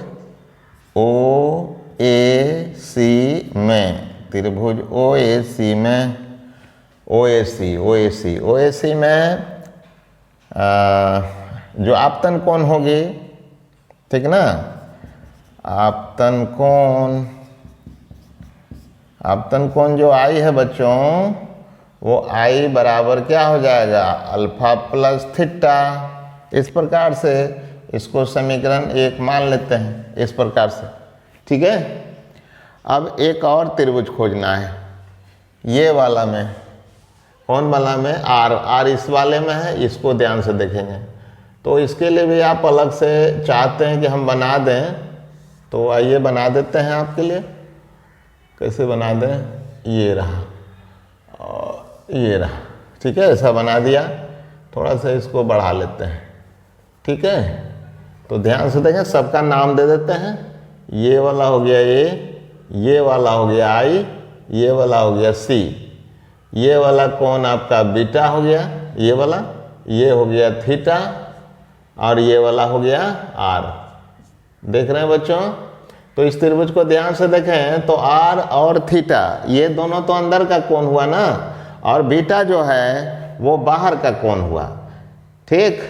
OAC में, त्रिभुज OAC में, OAC में जो आपतन कोण होगी, ठीक ना, आपतन कोण जो I है बच्चों, वो I बराबर क्या हो जाएगा, अल्फा प्लस थीटा। इस प्रकार से इसको समीकरण 1 मान लेते हैं, इस प्रकार से, ठीक है। अब एक और त्रिभुज खोजना है, ये वाला में, कौन वाला में, R इस वाले में है, इसको ध्यान से देखेंगे। तो इसके लिए भी आप अलग से चाहते हैं कि हम बना दें, तो आइए बना देते हैं आपके लिए। कैसे बना दें, ये रहा और ये रहा, ठीक है, ऐसा बना दिया। थोड़ा सा इसको बढ़ा लेते हैं, ठीक है। तो ध्यान से देखें, सबका नाम दे देते हैं। ये वाला हो गया ये वाला हो गया I, ये वाला हो गया C। ये वाला कोण आपका बीटा हो गया, ये वाला, ये हो गया थीटा, और ये वाला हो गया R। देख रहे हैं बच्चों। तो इस त्रिभुज को ध्यान से देखें तो R और थीटा ये दोनों तो अंदर का कोण हुआ ना, और बीटा जो है वो बाहर का कोण हुआ, ठीक।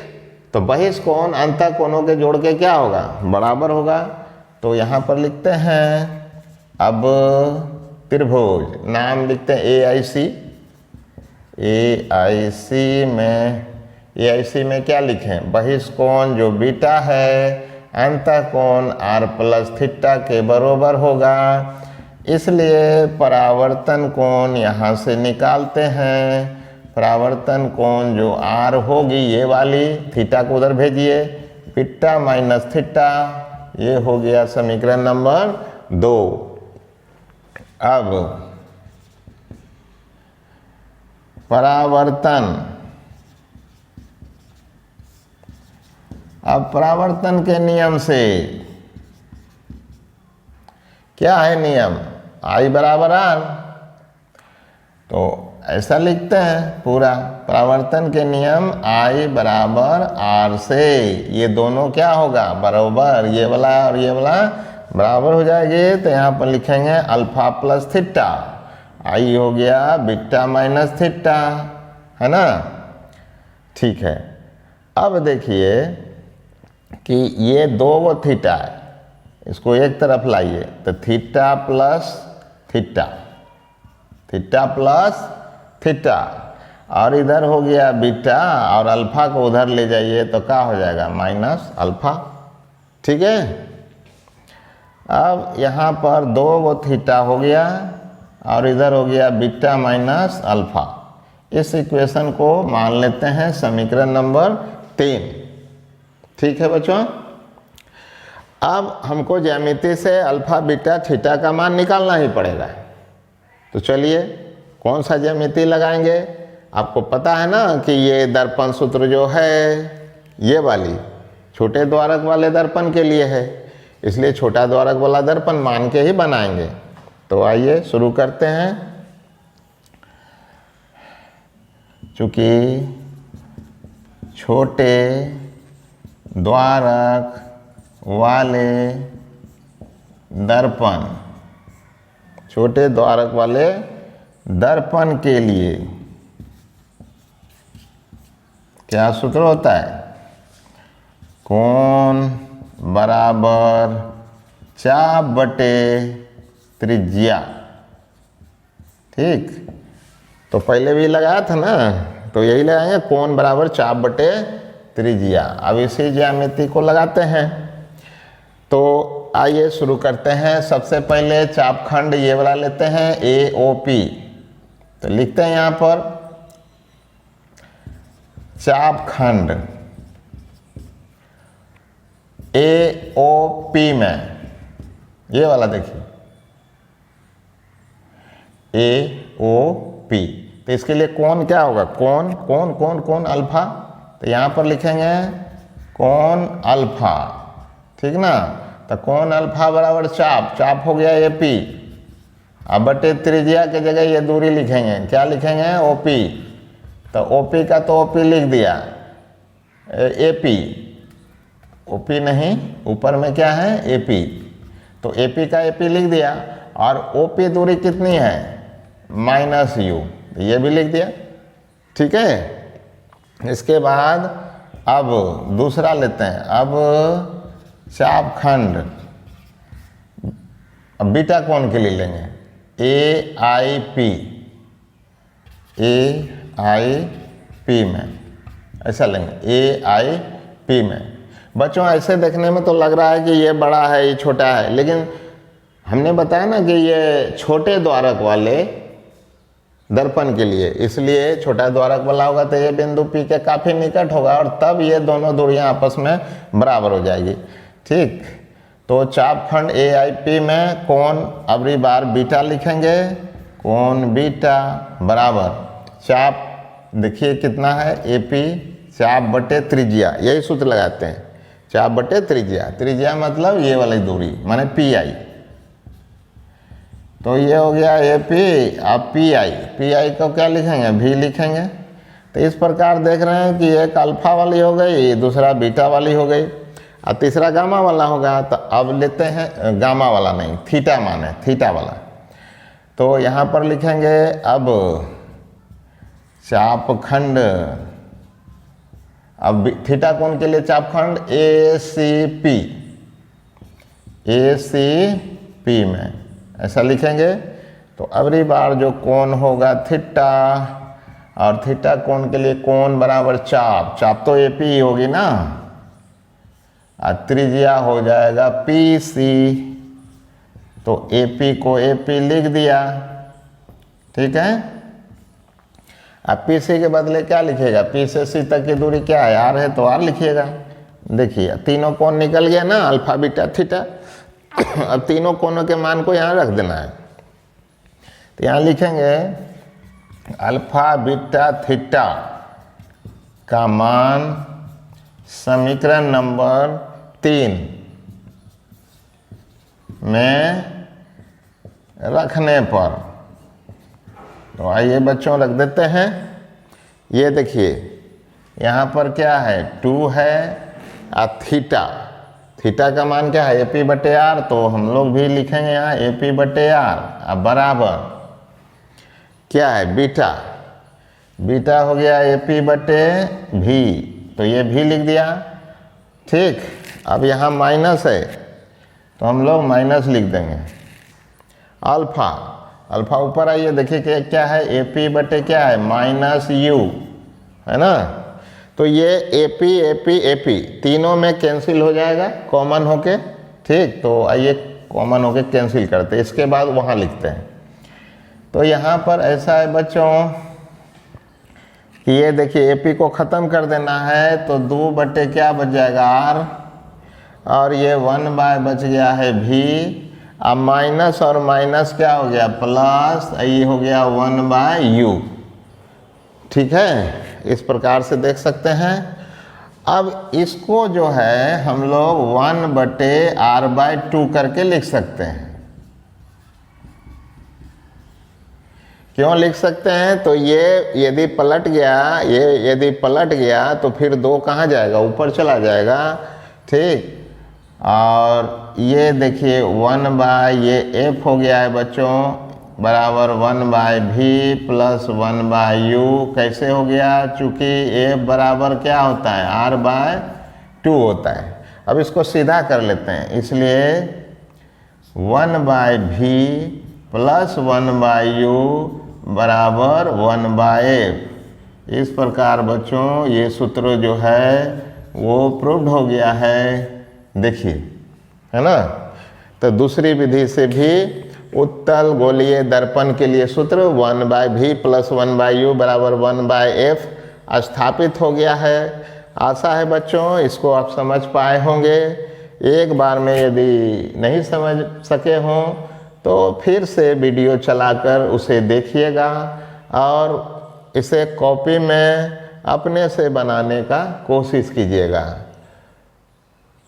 तो बहिष्कोण अंतः कोणों के जोड़ के क्या होगा, बराबर होगा। तो यहाँ पर लिखते हैं अब त्रिभुज, नाम लिखते हैं AIC में क्या लिखें, बहिष्कोण जो बीटा है अंतः कोण R प्लस थीटा के बराबर होगा। इसलिए परावर्तन कोण यहाँ से निकालते हैं। परावर्तन कोण जो आर होगी ये वाली, थीटा को उधर भेजिए, बीटा माइनस थीटा, ये हो गया समीकरण नंबर 2। अब परावर्तन के नियम से क्या है नियम, आई बराबर आर, तो ऐसा लिखते हैं पूरा, परावर्तन के नियम आई बराबर आर से ये दोनों क्या होगा बराबर, ये वाला और ये वाला बराबर हो जाएगी। तो यहाँ पर लिखेंगे अल्फा प्लस थीटा, आई हो गया बीटा माइनस थीटा, है ना। ठीक है, अब देखिए कि ये दो वो थीटा है, इसको एक तरफ लाइए, तो theta plus theta, theta plus theta, और इधर हो गया बीटा, और अल्फा को उधर ले जाइए तो क्या हो जाएगा माइनस अल्फा। ठीक है, अब यहाँ पर दो वो थीटा हो गया और इधर हो गया बीटा माइनस अल्फा। इस इक्वेशन को मान लेते हैं समीकरण नंबर 3। ठीक है बच्चों, अब हमको ज्यामिति से अल्फा बीटा थीटा का मान निकालना ही पड़ेगा। तो चलिए कौन सा ज्यामिति लगाएंगे, आपको पता है ना कि ये दर्पण सूत्र जो है ये वाली छोटे द्वारक वाले दर्पण के लिए है, इसलिए छोटा द्वारक वाला दर्पण मान के ही बनाएंगे। तो आइए शुरू करते हैं। चूँकि छोटे द्वारक वाले दर्पण, छोटे द्वारक वाले दर्पण के लिए क्या सूत्र होता है, कोण बराबर चाप बटे त्रिज्या। ठीक, तो पहले भी लगाया था ना, तो यही लगाएंगे कोण बराबर चाप बटे त्रिज्या। अब इसी ज्यामिति को लगाते हैं। तो आइए शुरू करते हैं। सबसे पहले चापखंड ये वाला लेते हैं AOP, तो लिखते हैं यहाँ पर चापखंड AOP में, ये वाला देखिए AOP, तो इसके लिए कोण क्या होगा, कोण कोण कोण कोण अल्फा, तो यहाँ पर लिखेंगे कोण अल्फा। ठीक ना, तो कोण अल्फा बराबर चाप, चाप हो गया AP, अब बटे त्रिज्या के जगह ये दूरी लिखेंगे, क्या लिखेंगे OP, तो OP का तो OP लिख दिया, AP, OP नहीं, ऊपर में क्या है AP, तो AP का AP लिख दिया, और OP दूरी कितनी है -u, ये भी लिख दिया। ठीक है, इसके बाद अब दूसरा लेते हैं। अब चापखंड, अब बीटा कोण के लिए लेंगे AIP में, ऐसा लेंगे AIP में। बच्चों ऐसे देखने में तो लग रहा है कि ये बड़ा है ये छोटा है, लेकिन हमने बताया ना कि ये छोटे द्वारक वाले दर्पण के लिए, इसलिए छोटा द्वारक वाला होगा तो ये बिंदु P के काफ़ी निकट होगा, और तब ये दोनों दूरियां आपस में बराबर हो जाएगी। ठीक, तो चापखंड AIP में कोण अबरी बार बीटा लिखेंगे, कोण बीटा बराबर चाप, देखिए कितना है AP, चाप बटे त्रिज्या, यही सूत्र लगाते हैं, चाप बटे त्रिज्या, त्रिज्या मतलब ये वाली दूरी माने PI, तो ये हो गया AP। अब PI को क्या लिखेंगे, V लिखेंगे। तो इस प्रकार देख रहे हैं कि एक अल्फा वाली हो गई, दूसरा बीटा वाली हो गई, और तीसरा गामा वाला होगा। तो अब लेते हैं गामा वाला नहीं, थीटा माने थीटा वाला, तो यहाँ पर लिखेंगे अब चापखंड, अब थीटा कोण के लिए चापखंड ACP में ऐसा लिखेंगे। तो अबरी बार जो कोण होगा थीटा, और थीटा कोण के लिए कोण बराबर चाप, चाप तो AP ही होगी ना, और त्रिज्या हो जाएगा PC, तो AP को AP लिख दिया, ठीक है। अब PC के बदले क्या लिखेगा, P से C तक की दूरी क्या है, R है, तो R लिखिएगा। देखिए तीनों कोण निकल गया ना, अल्फा बीटा थीटा। अब तीनों कोणों के मान को यहाँ रख देना है, तो यहाँ लिखेंगे अल्फा बीटा थीटा का मान समीकरण नंबर 3 में रखने पर, तो आइए बच्चों रख देते हैं। ये देखिए यहाँ पर क्या है, 2 है और थीटा, थीटा का मान क्या है, AP बटे R, तो हम लोग भी लिखेंगे यहाँ AP बटे R। अब बराबर क्या है, बीटा, बीटा हो गया AP बटे V, तो ये भी लिख दिया, ठीक। अब यहाँ माइनस है, तो हम लोग माइनस लिख देंगे। अल्फा, अल्फा ऊपर आइए देखिए कि क्या है, AP बटे क्या है, माइनस U, है ना। तो ये AP AP AP तीनों में कैंसिल हो जाएगा कॉमन होके, ठीक। तो आइए कॉमन होके कैंसिल करते हैं, इसके बाद वहाँ लिखते हैं। तो यहाँ पर ऐसा है बच्चों कि ये देखिए AP को ख़त्म कर देना है, तो 2 बटे क्या बच जाएगा, R, और ये 1 बाय बच गया है V। अब माइनस और माइनस क्या हो गया, प्लस, ये हो गया 1 बाय U, ठीक है। इस प्रकार से देख सकते हैं। अब इसको जो है हम लोग 1 बटे R/2 करके लिख सकते हैं। क्यों लिख सकते हैं, तो ये यदि पलट गया, ये यदि पलट गया तो फिर 2 कहाँ जाएगा, ऊपर चला जाएगा, ठीक। और ये देखिए 1 बाय ये F हो गया है बच्चों, बराबर 1 by V plus 1 by U। कैसे हो गया, चूँकि F बराबर क्या होता है, R/2 होता है। अब इसको सीधा कर लेते हैं, इसलिए 1 by V plus 1 by U बराबर 1 बाय F। इस प्रकार बच्चों ये सूत्र जो है वो प्रूव्ड हो गया है, देखिए, है ना। तो दूसरी विधि से भी उत्तल गोलीय दर्पण के लिए सूत्र 1 by V plus 1 by U बराबर 1 बाय F स्थापित हो गया है। आशा है बच्चों इसको आप समझ पाए होंगे। एक बार में यदि नहीं समझ सके हों तो फिर से वीडियो चलाकर उसे देखिएगा और इसे कॉपी में अपने से बनाने का कोशिश कीजिएगा।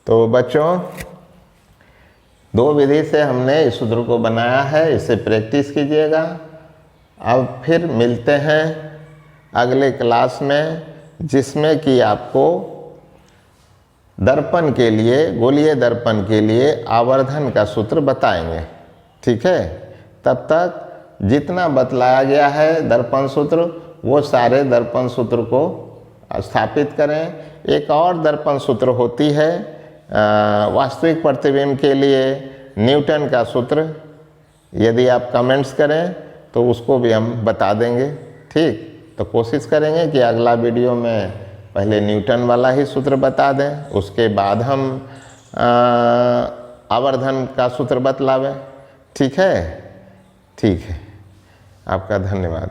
तो बच्चों 2 विधि से हमने इस सूत्र को बनाया है, इसे प्रैक्टिस कीजिएगा। अब फिर मिलते हैं अगले क्लास में, जिसमें कि आपको दर्पण के लिए, गोलीय दर्पण के लिए आवर्धन का सूत्र बताएंगे, ठीक है। तब तक जितना बतलाया गया है दर्पण सूत्र, वो सारे दर्पण सूत्र को स्थापित करें। एक और दर्पण सूत्र होती है वास्तविक प्रतिबिंब के लिए, न्यूटन का सूत्र। यदि आप कमेंट्स करें तो उसको भी हम बता देंगे, ठीक। तो कोशिश करेंगे कि अगला वीडियो में पहले न्यूटन वाला ही सूत्र बता दें, उसके बाद हम आवर्धन का सूत्र बतलावें, ठीक है। ठीक है, आपका धन्यवाद।